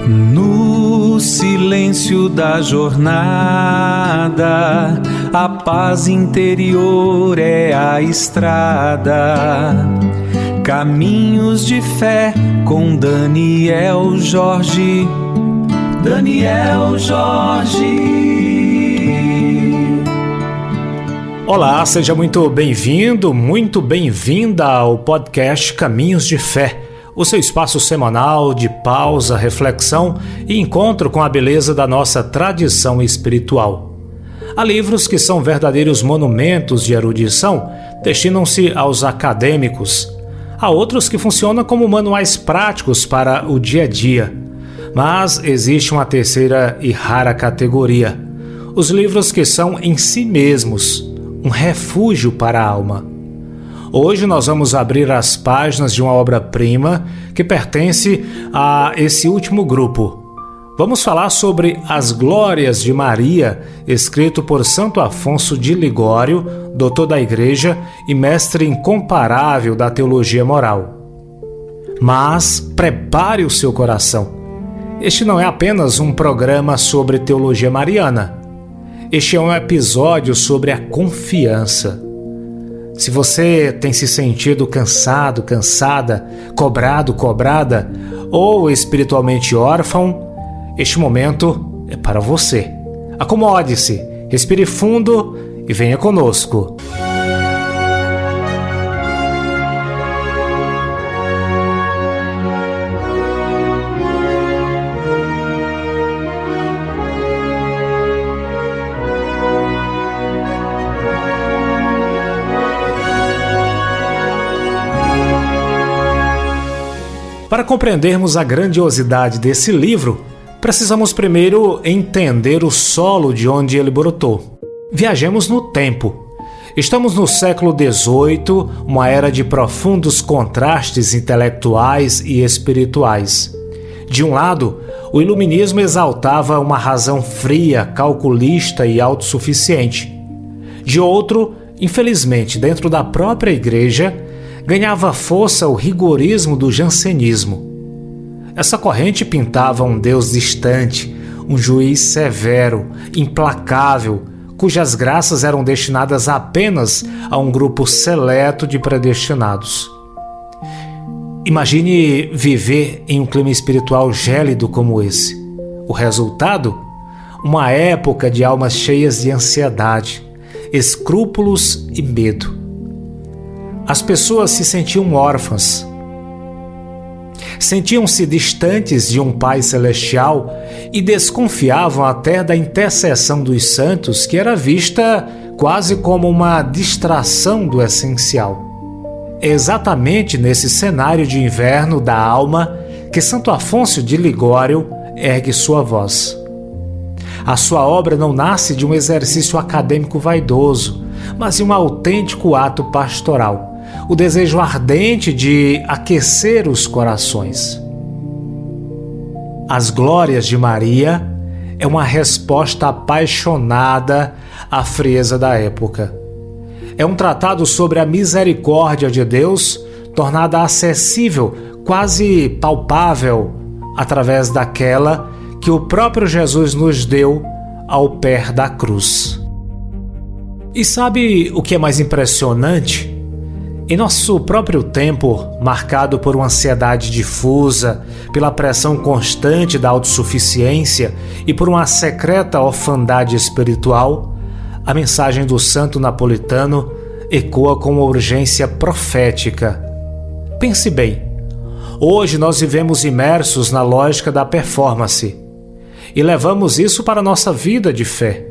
No silêncio da jornada, a paz interior é a estrada. Caminhos de fé com Daniel Jorge. Daniel Jorge. Olá, seja muito bem-vindo, muito bem-vinda ao podcast Caminhos de Fé, o seu espaço semanal de pausa, reflexão e encontro com a beleza da nossa tradição espiritual. Há livros que são verdadeiros monumentos de erudição, destinam-se aos acadêmicos. Há outros que funcionam como manuais práticos para o dia a dia. Mas existe uma terceira e rara categoria: os livros que são em si mesmos um refúgio para a alma. Hoje nós vamos abrir as páginas de uma obra-prima que pertence a esse último grupo. Vamos falar sobre As Glórias de Maria, escrito por Santo Afonso de Ligório, doutor da Igreja e mestre incomparável da teologia moral. Mas prepare o seu coração. Este não é apenas um programa sobre teologia mariana. Este é um episódio sobre a confiança. Se você tem se sentido cansado, cansada, cobrado, cobrada ou espiritualmente órfão, este momento é para você. Acomode-se, respire fundo e venha conosco. Para compreendermos a grandiosidade desse livro, precisamos primeiro entender o solo de onde ele brotou. Viajemos no tempo. Estamos no século XVIII, uma era de profundos contrastes intelectuais e espirituais. De um lado, o iluminismo exaltava uma razão fria, calculista e autossuficiente. De outro, infelizmente, dentro da própria igreja, ganhava força o rigorismo do jansenismo. Essa corrente pintava um Deus distante, um juiz severo, implacável, cujas graças eram destinadas apenas a um grupo seleto de predestinados. Imagine viver em um clima espiritual gélido como esse. O resultado? Uma época de almas cheias de ansiedade, escrúpulos e medo. As pessoas se sentiam órfãs. Sentiam-se distantes de um Pai Celestial e desconfiavam até da intercessão dos santos, que era vista quase como uma distração do essencial. É exatamente nesse cenário de inverno da alma que Santo Afonso de Ligório ergue sua voz. A sua obra não nasce de um exercício acadêmico vaidoso, mas de um autêntico ato pastoral. O desejo ardente de aquecer os corações. As Glórias de Maria é uma resposta apaixonada à frieza da época. É um tratado sobre a misericórdia de Deus, tornada acessível, quase palpável, através daquela que o próprio Jesus nos deu ao pé da cruz. E sabe o que é mais impressionante? Em nosso próprio tempo, marcado por uma ansiedade difusa, pela pressão constante da autossuficiência e por uma secreta orfandade espiritual, a mensagem do santo napolitano ecoa com uma urgência profética. Pense bem, hoje nós vivemos imersos na lógica da performance e levamos isso para a nossa vida de fé.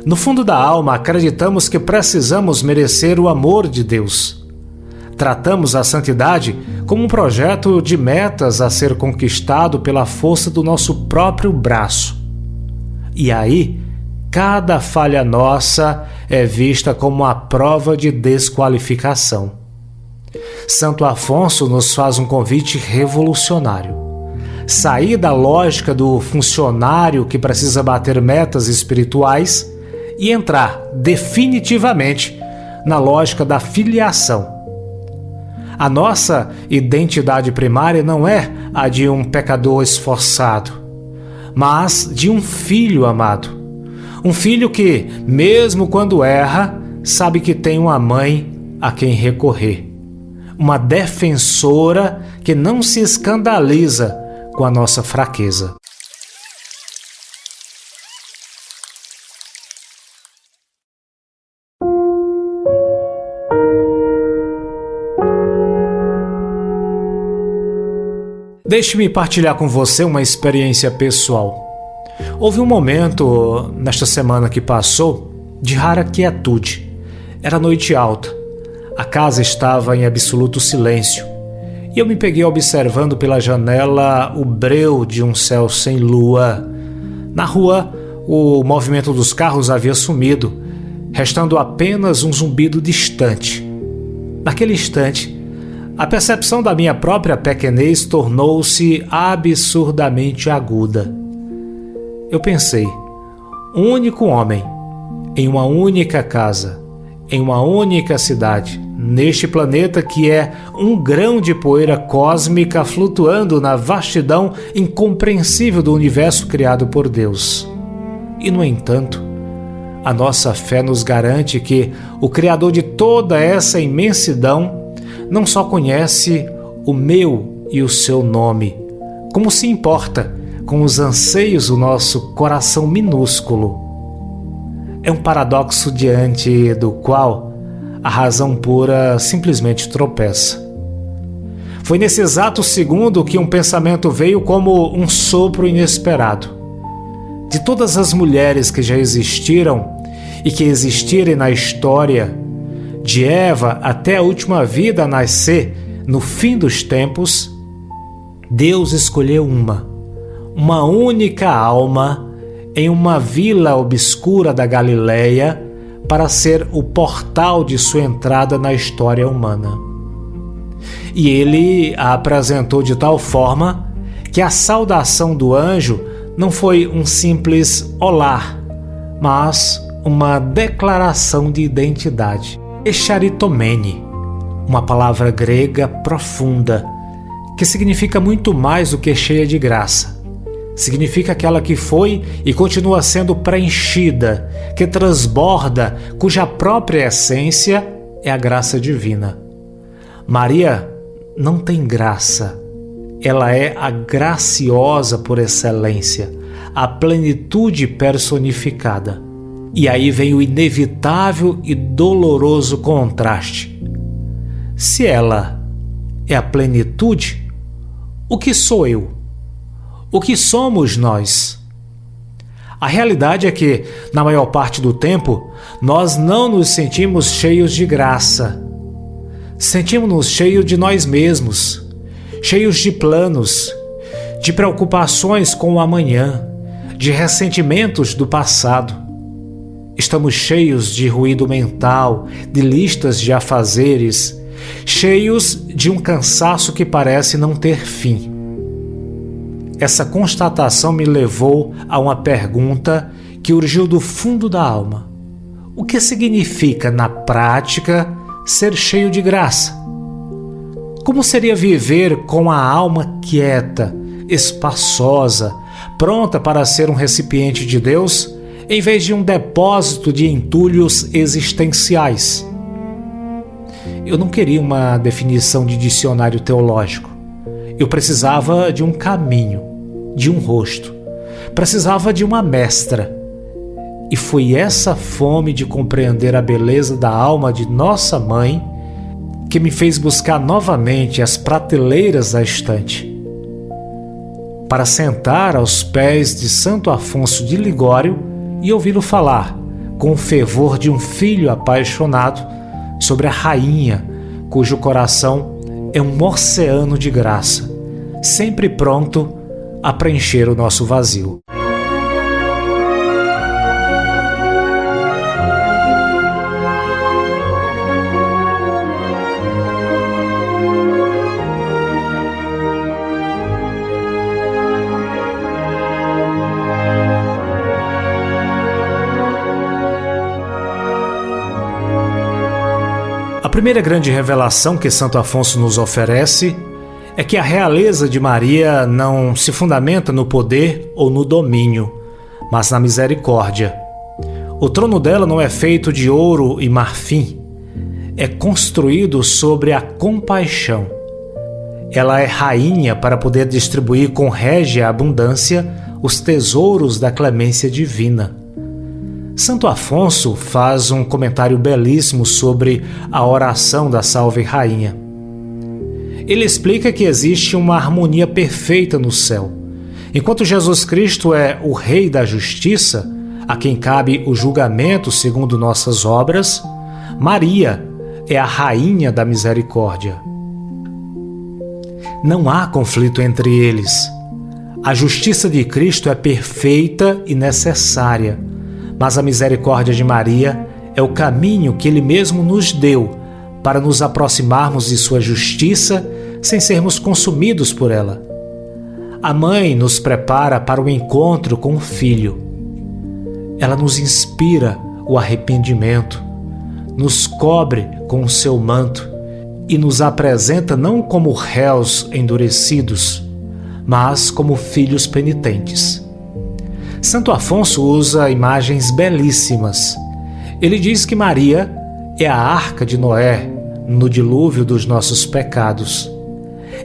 No fundo da alma, acreditamos que precisamos merecer o amor de Deus. Tratamos a santidade como um projeto de metas a ser conquistado pela força do nosso próprio braço. E aí, cada falha nossa é vista como uma prova de desqualificação. Santo Afonso nos faz um convite revolucionário. Sair da lógica do funcionário que precisa bater metas espirituais e entrar definitivamente na lógica da filiação. A nossa identidade primária não é a de um pecador esforçado, mas de um filho amado. Um filho que, mesmo quando erra, sabe que tem uma mãe a quem recorrer. Uma defensora que não se escandaliza com a nossa fraqueza. Deixe-me partilhar com você uma experiência pessoal. Houve um momento, nesta semana que passou, de rara quietude. Era noite alta. A casa estava em absoluto silêncio. E eu me peguei observando pela janela o breu de um céu sem lua. Na rua, o movimento dos carros havia sumido, restando apenas um zumbido distante. Naquele instante, a percepção da minha própria pequenez tornou-se absurdamente aguda. Eu pensei, um único homem, em uma única casa, em uma única cidade, neste planeta que é um grão de poeira cósmica flutuando na vastidão incompreensível do universo criado por Deus. E, no entanto, a nossa fé nos garante que o Criador de toda essa imensidão não só conhece o meu e o seu nome, como se importa com os anseios do nosso coração minúsculo. É um paradoxo diante do qual a razão pura simplesmente tropeça. Foi nesse exato segundo que um pensamento veio como um sopro inesperado. De todas as mulheres que já existiram e que existirem na história, de Eva até a última vida a nascer no fim dos tempos, Deus escolheu uma única alma em uma vila obscura da Galileia para ser o portal de sua entrada na história humana. E ele a apresentou de tal forma que a saudação do anjo não foi um simples olá, mas uma declaração de identidade. Echaritomene, uma palavra grega profunda, que significa muito mais do que cheia de graça. Significa aquela que foi e continua sendo preenchida, que transborda, cuja própria essência é a graça divina. Maria não tem graça, ela é a graciosa por excelência, a plenitude personificada. E aí vem o inevitável e doloroso contraste. Se ela é a plenitude, o que sou eu? O que somos nós? A realidade é que, na maior parte do tempo, nós não nos sentimos cheios de graça. Sentimos-nos cheios de nós mesmos, cheios de planos, de preocupações com o amanhã, de ressentimentos do passado. Estamos cheios de ruído mental, de listas de afazeres, cheios de um cansaço que parece não ter fim. Essa constatação me levou a uma pergunta que urgiu do fundo da alma. O que significa, na prática, ser cheio de graça? Como seria viver com a alma quieta, espaçosa, pronta para ser um recipiente de Deus, em vez de um depósito de entulhos existenciais? Eu não queria uma definição de dicionário teológico. Eu precisava de um caminho, de um rosto. Precisava de uma mestra. E foi essa fome de compreender a beleza da alma de nossa mãe que me fez buscar novamente as prateleiras da estante, para sentar aos pés de Santo Afonso de Ligório e ouvi-lo falar, com o fervor de um filho apaixonado, sobre a rainha, cujo coração é um oceano de graça, sempre pronto a preencher o nosso vazio. A primeira grande revelação que Santo Afonso nos oferece é que a realeza de Maria não se fundamenta no poder ou no domínio, mas na misericórdia. O trono dela não é feito de ouro e marfim, é construído sobre a compaixão. Ela é rainha para poder distribuir com régia abundância os tesouros da clemência divina. Santo Afonso faz um comentário belíssimo sobre a oração da Salve Rainha. Ele explica que existe uma harmonia perfeita no céu. Enquanto Jesus Cristo é o Rei da Justiça, a quem cabe o julgamento segundo nossas obras, Maria é a Rainha da Misericórdia. Não há conflito entre eles. A justiça de Cristo é perfeita e necessária, mas a misericórdia de Maria é o caminho que Ele mesmo nos deu para nos aproximarmos de Sua justiça sem sermos consumidos por ela. A mãe nos prepara para o encontro com o Filho. Ela nos inspira o arrependimento, nos cobre com o seu manto e nos apresenta não como réus endurecidos, mas como filhos penitentes. Santo Afonso usa imagens belíssimas. Ele diz que Maria é a arca de Noé no dilúvio dos nossos pecados.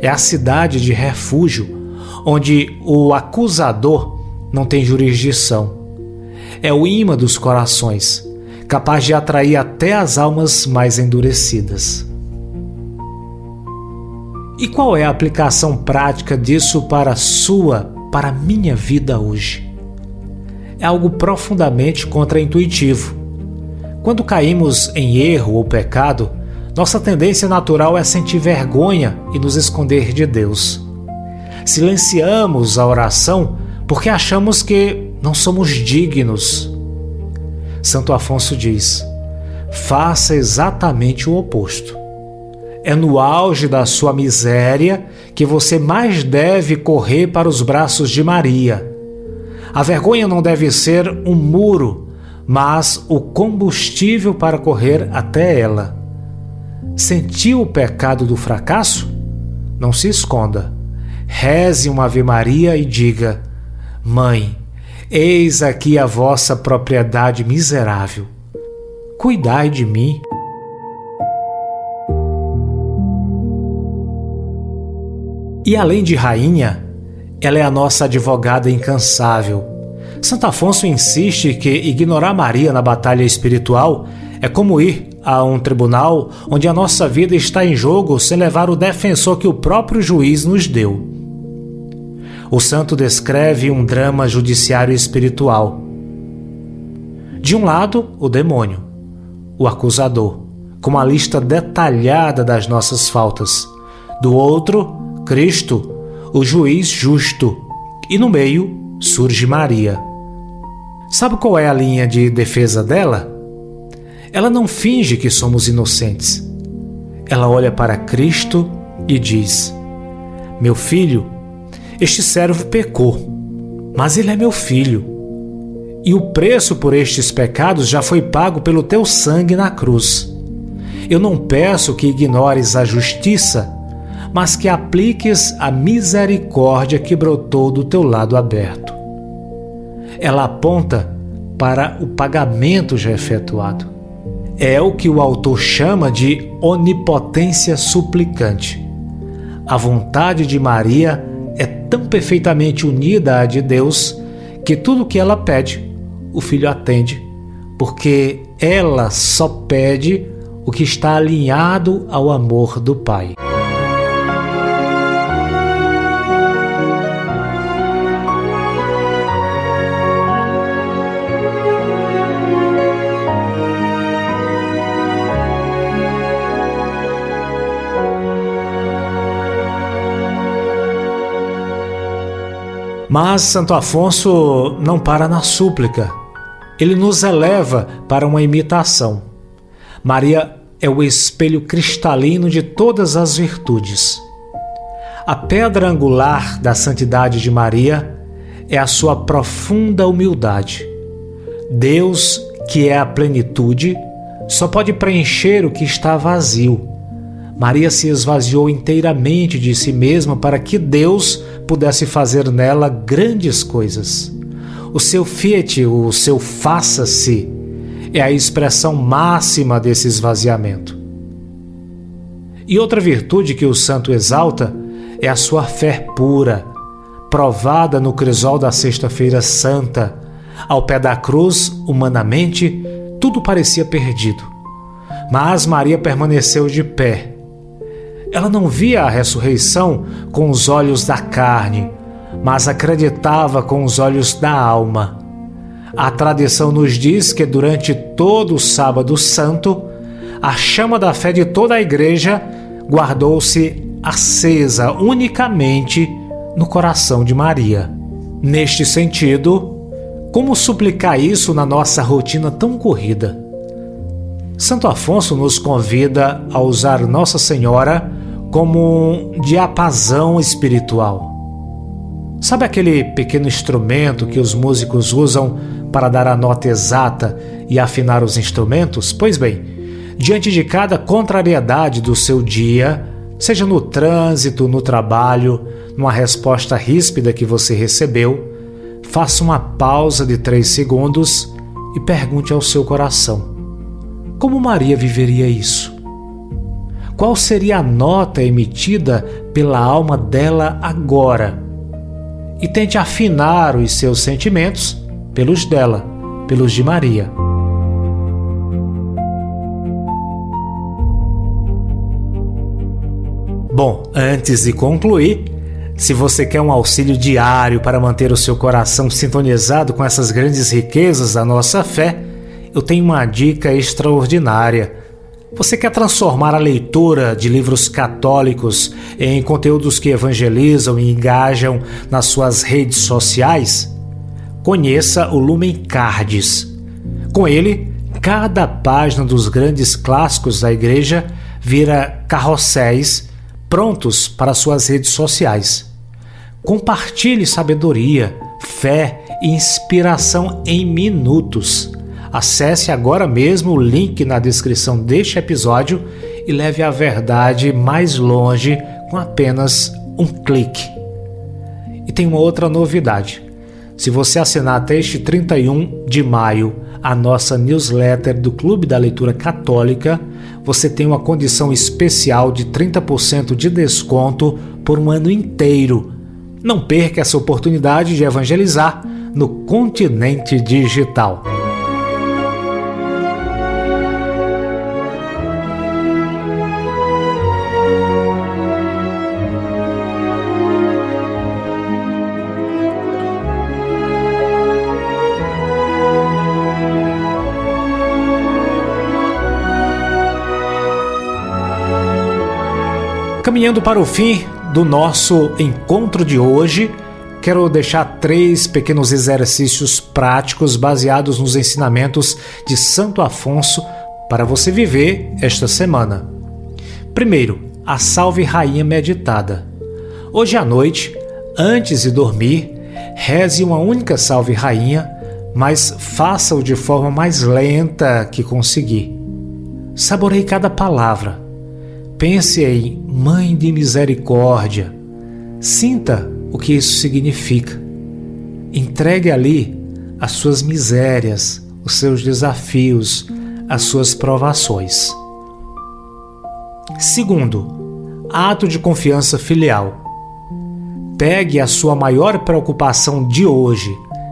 É a cidade de refúgio, onde o acusador não tem jurisdição. É o imã dos corações, capaz de atrair até as almas mais endurecidas. E qual é a aplicação prática disso para a minha vida hoje? É algo profundamente contraintuitivo. Quando caímos em erro ou pecado, nossa tendência natural é sentir vergonha e nos esconder de Deus. Silenciamos a oração porque achamos que não somos dignos. Santo Afonso diz: faça exatamente o oposto. É no auge da sua miséria que você mais deve correr para os braços de Maria. A vergonha não deve ser um muro, mas o combustível para correr até ela. Sentiu o pecado do fracasso? Não se esconda. Reze uma Ave Maria e diga: Mãe, eis aqui a vossa propriedade miserável. Cuidai de mim. E além de rainha, ela é a nossa advogada incansável. Santo Afonso insiste que ignorar Maria na batalha espiritual é como ir a um tribunal onde a nossa vida está em jogo sem levar o defensor que o próprio juiz nos deu. O santo descreve um drama judiciário espiritual. De um lado, o demônio, o acusador, com uma lista detalhada das nossas faltas. Do outro, Cristo, o juiz justo. E no meio, surge Maria. Sabe qual é a linha de defesa dela? Ela não finge que somos inocentes. Ela olha para Cristo e diz: Meu filho, este servo pecou, mas ele é meu filho. E o preço por estes pecados já foi pago pelo teu sangue na cruz. Eu não peço que ignores a justiça, mas que apliques a misericórdia que brotou do teu lado aberto. Ela aponta para o pagamento já efetuado. É o que o autor chama de onipotência suplicante. A vontade de Maria é tão perfeitamente unida à de Deus que tudo o que ela pede, o Filho atende, porque ela só pede o que está alinhado ao amor do Pai. Mas Santo Afonso não para na súplica. Ele nos eleva para uma imitação. Maria é o espelho cristalino de todas as virtudes. A pedra angular da santidade de Maria é a sua profunda humildade. Deus, que é a plenitude, só pode preencher o que está vazio. Maria se esvaziou inteiramente de si mesma para que Deus pudesse fazer nela grandes coisas. O seu fiat, o seu faça-se, é a expressão máxima desse esvaziamento. E outra virtude que o santo exalta é a sua fé pura, provada no crisol da Sexta-feira Santa. Ao pé da cruz, humanamente, tudo parecia perdido. Mas Maria permaneceu de pé. Ela não via a ressurreição com os olhos da carne, mas acreditava com os olhos da alma. A tradição nos diz que durante todo o Sábado Santo, a chama da fé de toda a igreja guardou-se acesa unicamente no coração de Maria. Neste sentido, como suplicar isso na nossa rotina tão corrida? Santo Afonso nos convida a usar Nossa Senhora como um diapasão espiritual. Sabe aquele pequeno instrumento que os músicos usam para dar a nota exata e afinar os instrumentos? Pois bem, diante de cada contrariedade do seu dia, seja no trânsito, no trabalho, numa resposta ríspida que você recebeu, faça uma pausa de 3 segundos e pergunte ao seu coração: como Maria viveria isso? Qual seria a nota emitida pela alma dela agora? E tente afinar os seus sentimentos pelos dela, pelos de Maria. Bom, antes de concluir, se você quer um auxílio diário para manter o seu coração sintonizado com essas grandes riquezas da nossa fé, eu tenho uma dica extraordinária. Você quer transformar a leitura de livros católicos em conteúdos que evangelizam e engajam nas suas redes sociais? Conheça o Lumen Cards. Com ele, cada página dos grandes clássicos da igreja vira carrosséis prontos para suas redes sociais. Compartilhe sabedoria, fé e inspiração em minutos. Acesse agora mesmo o link na descrição deste episódio e leve a verdade mais longe com apenas um clique. E tem uma outra novidade. Se você assinar até este 31 de maio a nossa newsletter do Clube da Leitura Católica, você tem uma condição especial de 30% de desconto por um ano inteiro. Não perca essa oportunidade de evangelizar no continente digital. Caminhando para o fim do nosso encontro de hoje, quero deixar 3 pequenos exercícios práticos baseados nos ensinamentos de Santo Afonso para você viver esta semana. Primeiro, a Salve Rainha meditada. Hoje à noite, antes de dormir, reze uma única Salve Rainha, mas faça-o de forma mais lenta que conseguir. Saboreie cada palavra. Pense em Mãe de Misericórdia. Sinta o que isso significa. Entregue ali as suas misérias, os seus desafios, as suas provações. Segundo, ato de confiança filial. Pegue a sua maior preocupação de hoje,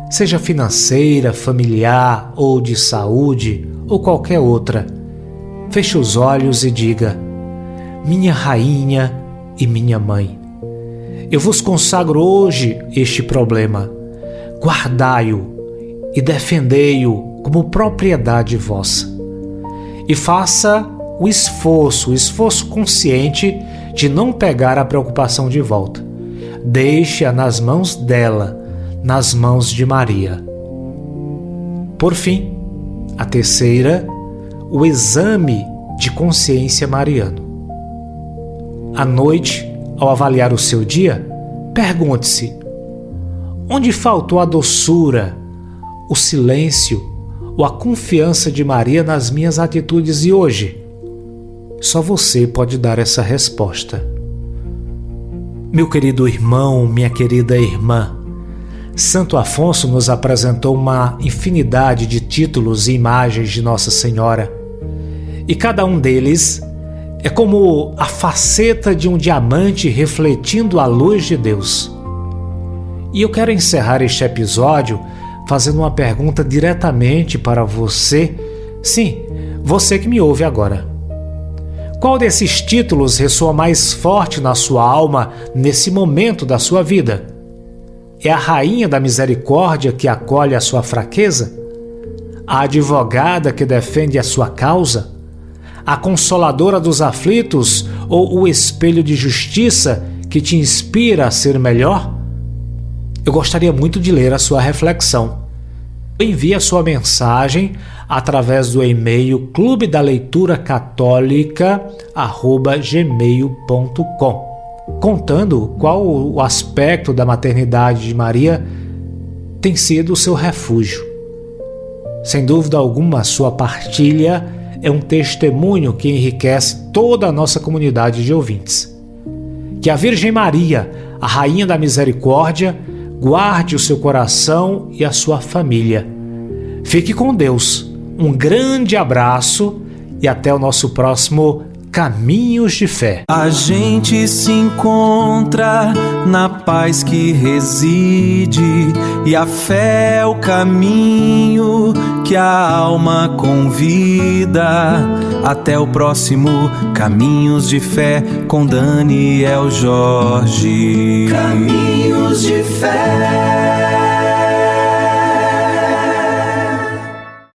seja financeira, familiar ou de saúde ou qualquer outra. Feche os olhos e diga: minha rainha e minha mãe, eu vos consagro hoje este problema. Guardai-o e defendei-o como propriedade vossa. E faça o esforço consciente de não pegar a preocupação de volta. Deixe-a nas mãos dela, nas mãos de Maria. Por fim, a terceira, o exame de consciência mariano. À noite, ao avaliar o seu dia, pergunte-se: onde faltou a doçura, o silêncio ou a confiança de Maria nas minhas atitudes de hoje? Só você pode dar essa resposta. Meu querido irmão, minha querida irmã, Santo Afonso nos apresentou uma infinidade de títulos e imagens de Nossa Senhora, e cada um deles é como a faceta de um diamante refletindo a luz de Deus. E eu quero encerrar este episódio fazendo uma pergunta diretamente para você, sim, você que me ouve agora. Qual desses títulos ressoa mais forte na sua alma nesse momento da sua vida? É a Rainha da Misericórdia que acolhe a sua fraqueza? A advogada que defende a sua causa? A consoladora dos aflitos ou o espelho de justiça que te inspira a ser melhor? Eu gostaria muito de ler a sua reflexão. Envie a sua mensagem através do e-mail clubedaleitura.católica@gmail.com, contando qual o aspecto da maternidade de Maria tem sido o seu refúgio. Sem dúvida alguma, a sua partilha é um testemunho que enriquece toda a nossa comunidade de ouvintes. Que a Virgem Maria, a Rainha da Misericórdia, guarde o seu coração e a sua família. Fique com Deus. Um grande abraço e até o nosso próximo Caminhos de Fé. A gente se encontra na paz que reside, e a fé é o caminho que a alma convida. Até o próximo Caminhos de Fé com Daniel Jorge. Caminhos de Fé.